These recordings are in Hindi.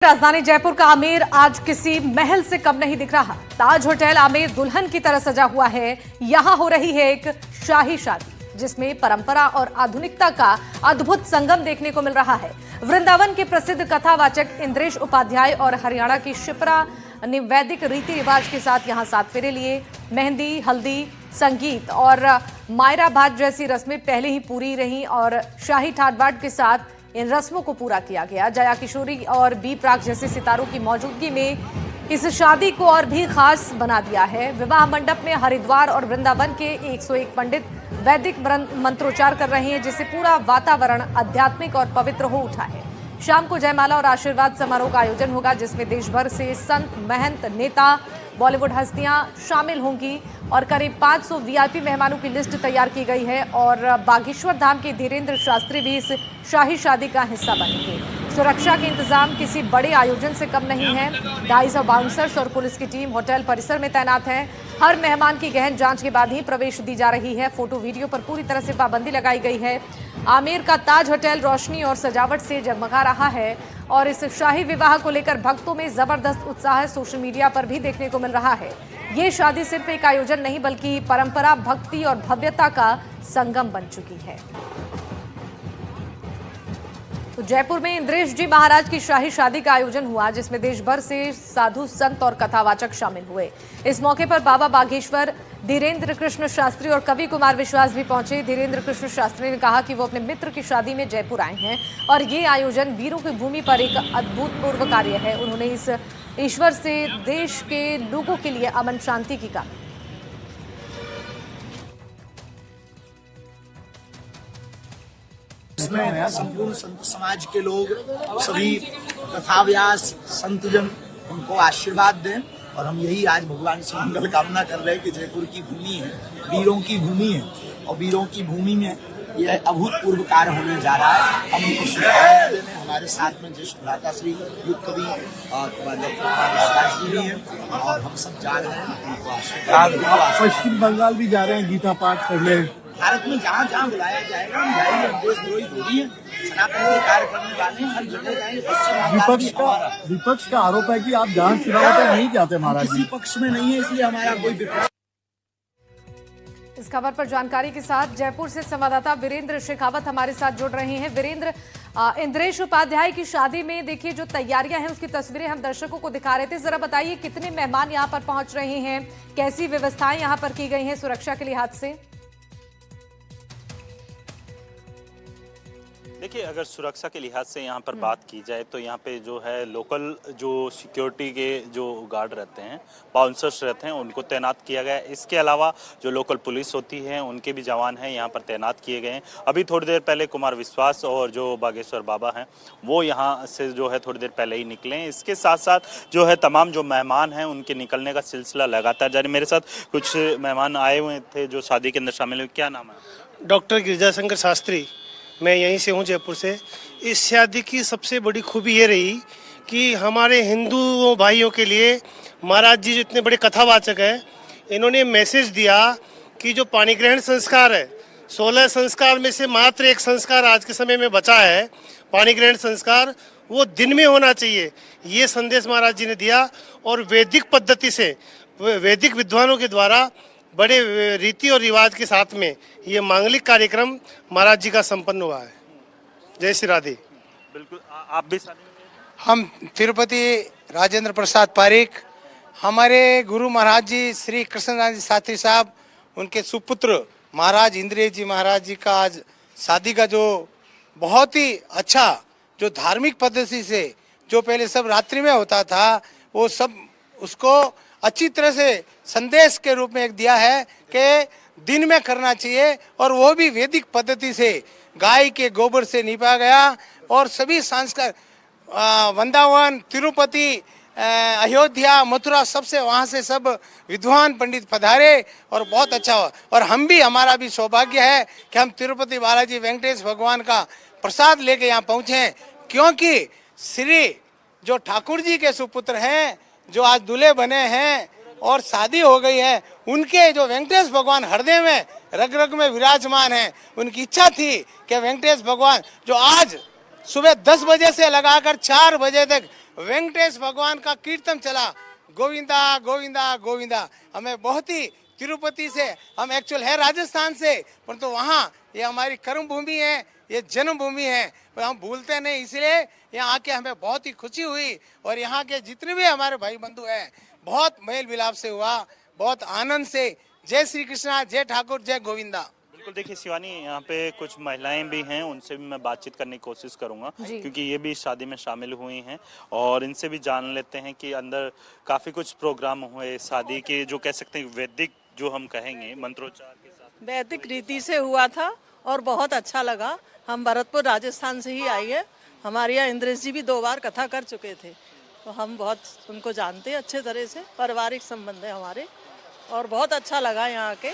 राजधानी जयपुर का आमेर आज किसी महल से कम नहीं दिख रहा। ताज होटल आमेर दुल्हन की तरह सजा हुआ है। यहां हो रही है एक शाही शादी जिसमें परंपरा और आधुनिकता का अद्भुत संगम देखने को मिल रहा है। वृंदावन के प्रसिद्ध कथावाचक इंद्रेश उपाध्याय और हरियाणा की शिप्रा ने वैदिक रीति रिवाज के साथ यहां 7 फेरे लिए। मेहंदी, हल्दी, संगीत और मायरा भात जैसी रस्में पहले ही पूरी रहीं और शाही ठाट बाट के साथ इन रस्मों को पूरा किया गया। जया किशोरी और बी प्राक जैसे सितारों की मौजूदगी में इस शादी को और भी खास बना दिया है। विवाह मंडप में हरिद्वार और वृंदावन के 101 पंडित वैदिक मंत्रोच्चार कर रहे हैं, जिससे पूरा वातावरण आध्यात्मिक और पवित्र हो उठा है। शाम को जयमाला और आशीर्वाद समारोह का आयोजन होगा, जिसमें देश भर से संत, महंत, नेता, बॉलीवुड हस्तियां शामिल होंगी और करीब 500 वीआईपी मेहमानों की लिस्ट तैयार की गई है और बागेश्वर धाम के धीरेन्द्र शास्त्री भी इस शाही शादी का हिस्सा बनेंगे। सुरक्षा के इंतजाम किसी बड़े आयोजन से कम नहीं है। 250 बाउंसर्स और पुलिस की टीम होटल परिसर में तैनात है। हर मेहमान की गहन जांच के बाद ही प्रवेश दी जा रही है। फोटो वीडियो पर पूरी तरह से पाबंदी लगाई गई है। आमेर का ताज होटल रोशनी और सजावट से जगमगा रहा है और इस शाही विवाह को लेकर भक्तों में जबरदस्त उत्साह सोशल मीडिया पर भी देखने को मिल रहा है। ये शादी सिर्फ एक आयोजन नहीं बल्कि परंपरा, भक्ति और भव्यता का संगम बन चुकी है। तो जयपुर में इंद्रेश जी महाराज की शाही शादी का आयोजन हुआ, जिसमें देश भर से साधु, संत और कथावाचक शामिल हुए। इस मौके पर बाबा बागेश्वर, धीरेन्द्र कृष्ण शास्त्री और कवि कुमार विश्वास भी पहुंचे। धीरेन्द्र कृष्ण शास्त्री ने कहा कि वो अपने मित्र की शादी में जयपुर आए हैं और ये आयोजन वीरों की भूमि पर एक अभूतपूर्व कार्य है। उन्होंने इस ईश्वर से देश के लोगों के लिए अमन शांति की कामना। इसमें संपूर्ण संत समाज के लोग, सभी कथाव्यास, संतजन उनको आशीर्वाद दें और हम यही आज भगवान से मंगल कामना कर रहे हैं कि जयपुर की भूमि है, वीरों की भूमि है और वीरों की भूमि में यह अभूतपूर्व कार्य होने जा रहा है। हम उनको शुभकामनाएं देने हमारे साथ में ज्येष्ठ भ्राता श्री युग कवि और प्रकाश जी भी हैं और हम सब जा रहे हैं उनको आशीर्वाद। पश्चिम बंगाल भी जा रहे हैं गीता पाठ करने। भारत में जहाँ जहाँ बुलाया जाएगा हम जाएंगे। हम देशद्रोही थोड़ी है, सनातन के कार्य करने वाले हर जगह जाएंगे। पश्चिम विपक्ष का आरोप है कि आप जहाँ चुनाव होते नहीं जाते महाराज जी। किसी पक्ष में नहीं है, इसलिए हमारा कोई विपक्ष। इस खबर पर जानकारी के साथ जयपुर से संवाददाता वीरेंद्र शेखावत हमारे साथ जुड़ रहे हैं। वीरेंद्र, इंद्रेश उपाध्याय की शादी में देखिए जो तैयारियां हैं उसकी तस्वीरें हम दर्शकों को दिखा रहे थे। जरा बताइए कितने मेहमान यहां पर पहुंच रहे हैं, कैसी व्यवस्थाएं यहां पर की गई हैं सुरक्षा के लिहाज से? देखिए, अगर सुरक्षा के लिहाज से यहाँ पर बात की जाए तो यहाँ पे जो है लोकल जो सिक्योरिटी के जो गार्ड रहते हैं, बाउंसर्स रहते हैं, उनको तैनात किया गया है। इसके अलावा जो लोकल पुलिस होती है उनके भी जवान हैं यहाँ पर तैनात किए गए हैं। अभी थोड़ी देर पहले कुमार विश्वास और जो बागेश्वर बाबा हैं वो यहाँ से जो है थोड़ी देर पहले ही निकले हैं। इसके साथ साथ जो है तमाम जो मेहमान हैं उनके निकलने का सिलसिला लगातार जारी। मेरे साथ कुछ मेहमान आए हुए थे जो शादी के अंदर शामिल हुए। क्या नाम है? डॉक्टर गिरिजाशंकर शास्त्री, मैं यहीं से हूँ, जयपुर से। इस शादी की सबसे बड़ी खूबी ये रही कि हमारे हिंदू भाइयों के लिए महाराज जी जो इतने बड़े कथावाचक हैं, इन्होंने मैसेज दिया कि जो पानी ग्रहण संस्कार है, 16 संस्कार में से मात्र एक संस्कार आज के समय में बचा है, पानी ग्रहण संस्कार, वो दिन में होना चाहिए। ये संदेश महाराज जी ने दिया और वैदिक पद्धति से, वैदिक विद्वानों के द्वारा बड़े रीति और रिवाज के साथ में ये मांगलिक कार्यक्रम महाराज जी का संपन्न हुआ है। जय श्री राधे। बिल्कुल, आप भी हम तिरुपति राजेंद्र प्रसाद पारिक, हमारे गुरु महाराज जी श्री कृष्णदास जी शास्त्री साहब, उनके सुपुत्र महाराज इंद्रेश जी महाराज जी का आज शादी का जो बहुत ही अच्छा जो धार्मिक पद्धति से जो पहले सब रात्रि में होता था, वो सब उसको अच्छी तरह से संदेश के रूप में एक दिया है कि दिन में करना चाहिए और वो भी वैदिक पद्धति से गाय के गोबर से निपा गया और सभी संस्कार वृंदावन, तिरुपति, अयोध्या, मथुरा, सबसे वहाँ से सब विद्वान पंडित पधारे और बहुत अच्छा हुआ। और हम भी, हमारा भी सौभाग्य है कि हम तिरुपति बालाजी वेंकटेश भगवान का प्रसाद लेके यहाँ पहुँचे हैं, क्योंकि श्री जो ठाकुर जी के सुपुत्र हैं, जो आज दूल्हे बने हैं और शादी हो गई है, उनके जो वेंकटेश भगवान हृदय में रग रग में विराजमान हैं। उनकी इच्छा थी कि वेंकटेश भगवान जो आज सुबह 10 बजे से लगाकर 4 बजे तक वेंकटेश भगवान का कीर्तन चला, गोविंदा गोविंदा गोविंदा। हमें बहुत ही, तिरुपति से हम एक्चुअल है राजस्थान से, परंतु वहाँ ये हमारी कर्म भूमि है, ये जन्मभूमि है, पर हम भूलते नहीं। इसलिए यहाँ आके हमें बहुत ही खुशी हुई और यहाँ के जितने भी हमारे भाई बंधु हैं बहुत मेल मिलाप से हुआ, बहुत आनंद से। जय श्री कृष्णा, जय ठाकुर, जय गोविंदा। बिल्कुल, देखिए शिवानी, यहाँ पे कुछ महिलाएं भी हैं, उनसे भी मैं बातचीत करने की कोशिश करूंगा क्योंकि ये भी शादी में शामिल हुई हैं और इनसे भी जान लेते हैं कि अंदर काफी कुछ प्रोग्राम हुए शादी के, जो कह सकते हैं वैदिक, जो हम कहेंगे मंत्रोच्चार के साथ वैदिक रीति से हुआ था और बहुत अच्छा लगा। हम भरतपुर राजस्थान से ही आई है, हमारे यहाँ इंद्रेश जी भी 2 बार कथा कर चुके थे, तो हम बहुत उनको जानते हैं अच्छे तरह से, पारिवारिक संबंध है हमारे और बहुत अच्छा लगा यहाँ के।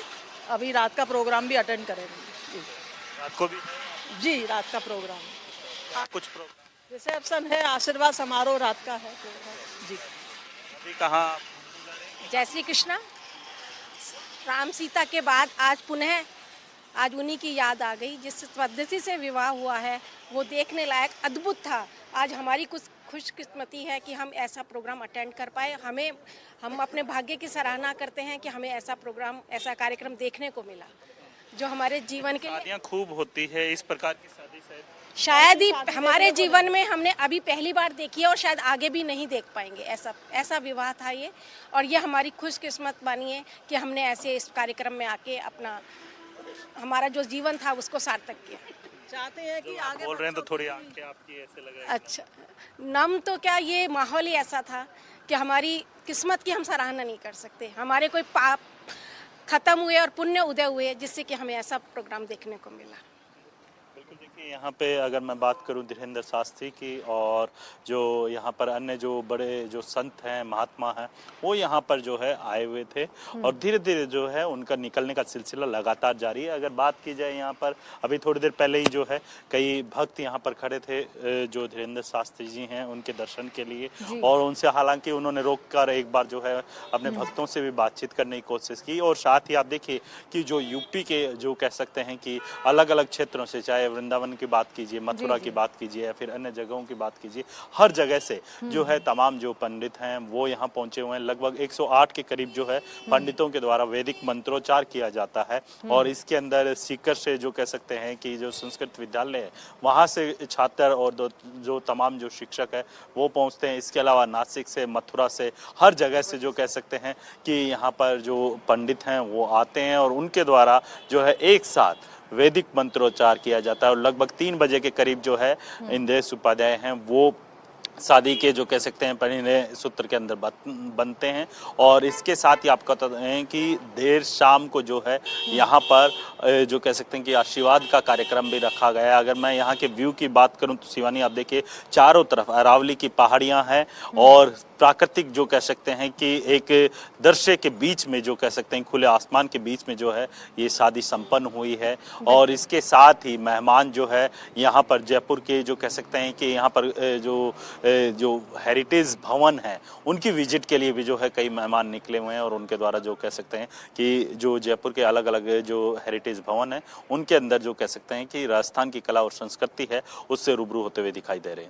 अभी रात का प्रोग्राम भी अटेंड करेंगे जी। रात को भी जी, रात का प्रोग्राम, कुछ प्रोग्राम रिसेप्शन है, आशीर्वाद समारोह रात का है जी। अभी कहाँ? जय श्री कृष्णा। राम सीता के बाद आज पुनः आज उन्हीं की याद आ गई। जिस पद्धति से विवाह हुआ है वो देखने लायक अद्भुत था। आज हमारी कुछ खुशकिस्मती है कि हम ऐसा प्रोग्राम अटेंड कर पाए। हम अपने भाग्य की सराहना करते हैं कि हमें ऐसा प्रोग्राम, ऐसा कार्यक्रम देखने को मिला जो हमारे जीवन के शादियाँ खूब होती है, इस प्रकार की शादी शायद ही हमारे जीवन में हमने अभी पहली बार देखी है और शायद आगे भी नहीं देख पाएंगे। ऐसा विवाह था ये, और ये हमारी खुशकिस्मत बनी है कि हमने ऐसे इस कार्यक्रम में आके अपना हमारा जो जीवन था उसको सार्थक किया। चाहते हैं कि आगे बोल रहे हैं तो थोड़ी आंखें आपकी ऐसे लग रही है। अच्छा, नम तो क्या, ये माहौल ही ऐसा था कि हमारी किस्मत की हम सराहना नहीं कर सकते। हमारे कोई पाप खत्म हुए और पुण्य उदय हुए जिससे कि हमें ऐसा प्रोग्राम देखने को मिला। बिल्कुल, देखिए यहाँ पे अगर मैं बात करूँ धीरेन्द्र शास्त्री की, और जो यहाँ पर अन्य जो बड़े जो संत हैं, महात्मा हैं, वो यहाँ पर जो है आए हुए थे और धीरे धीरे जो है उनका निकलने का सिलसिला लगातार जारी है। अगर बात की जाए यहाँ पर, अभी थोड़ी देर पहले ही जो है कई भक्त यहाँ पर खड़े थे जो धीरेन्द्र शास्त्री जी हैं उनके दर्शन के लिए, और उनसे हालांकि उन्होंने रोक कर एक बार जो है अपने भक्तों से भी बातचीत करने की कोशिश की। और साथ ही आप देखिए कि जो यूपी के जो कह सकते हैं कि अलग अलग क्षेत्रों से, चाहे वृंदावन की बात कीजिए, मथुरा की बात कीजिए या फिर अन्य जगहों की बात कीजिए, हर जगह से जो है तमाम जो पंडित हैं वो यहाँ पहुंचे हुए हैं। लगभग 108 के करीब जो है पंडितों के द्वारा वैदिक मंत्रोच्चार किया जाता है और इसके अंदर सीकर से जो कह सकते हैं कि जो संस्कृत विद्यालय है वहाँ से छात्र और जो तमाम जो शिक्षक है वो पहुँचते हैं। इसके अलावा नासिक से, मथुरा से, हर जगह से जो कह सकते हैं कि यहाँ पर जो पंडित हैं वो आते हैं और उनके द्वारा जो है एक साथ वैदिक मंत्रोच्चार किया जाता है। और लगभग 3 बजे के करीब जो है इंद्रेश उपाध्याय हैं वो शादी के जो कह सकते हैं परिणय सूत्र के अंदर बनते हैं। और इसके साथ ही आपको बता दें कि देर शाम को जो है यहाँ पर जो कह सकते हैं कि आशीर्वाद का कार्यक्रम भी रखा गया है। अगर मैं यहाँ के व्यू की बात करूँ तो शिवानी, आप देखिए चारों तरफ अरावली की पहाड़ियाँ हैं और प्राकृतिक जो कह सकते हैं कि एक दृश्य के बीच में जो कह सकते हैं खुले आसमान के बीच में जो है ये शादी संपन्न हुई है। और इसके साथ ही मेहमान जो है यहाँ पर जयपुर के जो कह सकते हैं कि यहाँ पर जो हेरिटेज भवन है उनकी विजिट के लिए भी जो है कई मेहमान निकले हुए हैं और उनके द्वारा जो कह सकते हैं कि जो जयपुर के अलग अलग जो हेरिटेज भवन है उनके अंदर जो कह सकते हैं कि राजस्थान की कला और संस्कृति है उससे रूबरू होते हुए दिखाई दे रहे हैं।